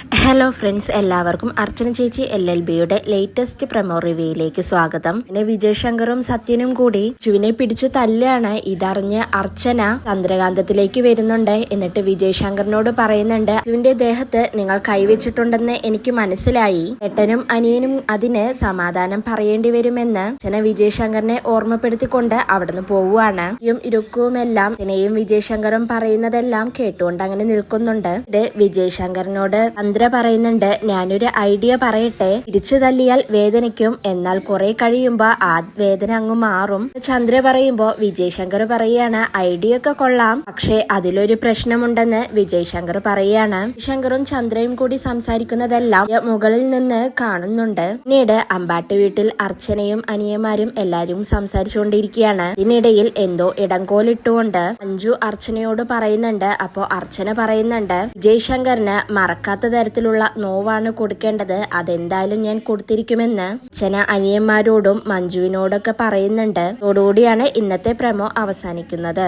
Hello friends, എല്ലാവർക്കും അർച്ചന ചേച്ചി LLBയുടെ latest promo റിവ്യൂയിലേക്ക് സ്വാഗതം. പിന്നെ വിജയ് ശങ്കറും സത്യനും കൂടി ശിവനെ പിടിച്ച് തല്ലാണ്. ഇതറിഞ്ഞ് അർച്ചന ചന്ദ്രകാന്തത്തിലേക്ക് വരുന്നുണ്ട്. എന്നിട്ട് വിജയ് ശങ്കറിനോട് പറയുന്നുണ്ട്, ശിവന്റെ ദേഹത്ത് നിങ്ങൾ കൈവച്ചിട്ടുണ്ടെന്ന് എനിക്ക് മനസ്സിലായി. ഏട്ടനും അനിയനും അതിന് സമാധാനം പറയേണ്ടി വരുമെന്ന് അർച്ചന വിജയ് ശങ്കറിനെ ഓർമ്മപ്പെടുത്തിക്കൊണ്ട് അവിടുന്ന് പോവുകയാണ്. ഇരുക്കുമെല്ലാം ഇതിനെയും വിജയ് ശങ്കറും പറയുന്നതെല്ലാം കേട്ടുകൊണ്ട് അങ്ങനെ നിൽക്കുന്നുണ്ട്. ഇത് വിജയ് ശങ്കറിനോട് ചന്ദ്ര പറയുന്നുണ്ട്, ഞാനൊരു ഐഡിയ പറയട്ടെ, ഇടിച്ചു തല്ലിയാൽ വേദനിക്കും, എന്നാൽ കുറെ കഴിയുമ്പോ ആ വേദന അങ്ങ് മാറും. ചന്ദ്ര പറയുമ്പോ വിജയ് ശങ്കർ പറയാണ്, ഐഡിയ ഒക്കെ കൊള്ളാം, പക്ഷെ അതിലൊരു പ്രശ്നമുണ്ടെന്ന് വിജയ് ശങ്കർ പറയാണ്. ശങ്കറും ചന്ദ്രയും കൂടി സംസാരിക്കുന്നതെല്ലാം മുകളിൽ നിന്ന് കാണുന്നുണ്ട്. പിന്നീട് അമ്പാട്ട് വീട്ടിൽ അർച്ചനയും അനിയന്മാരും എല്ലാരും സംസാരിച്ചുകൊണ്ടിരിക്കുകയാണ്. ഇതിനിടയിൽ എന്തോ ഇടങ്കോലിട്ടുകൊണ്ട് മഞ്ജു അർച്ചനയോട് പറയുന്നുണ്ട്. അപ്പോ അർച്ചന പറയുന്നുണ്ട്, വിജയ് ശങ്കറിന് മറക്കാത്ത തരത്തിലുള്ള നോവാണ് കൊടുക്കേണ്ടത്, അതെന്തായാലും ഞാൻ കൊടുത്തിരിക്കുമെന്ന് അർച്ചന അനിയന്മാരോടും മഞ്ജുവിനോടൊക്കെ പറയുന്നുണ്ട്. അതോടുകൂടിയാണ് ഇന്നത്തെ പ്രമോ അവസാനിക്കുന്നത്.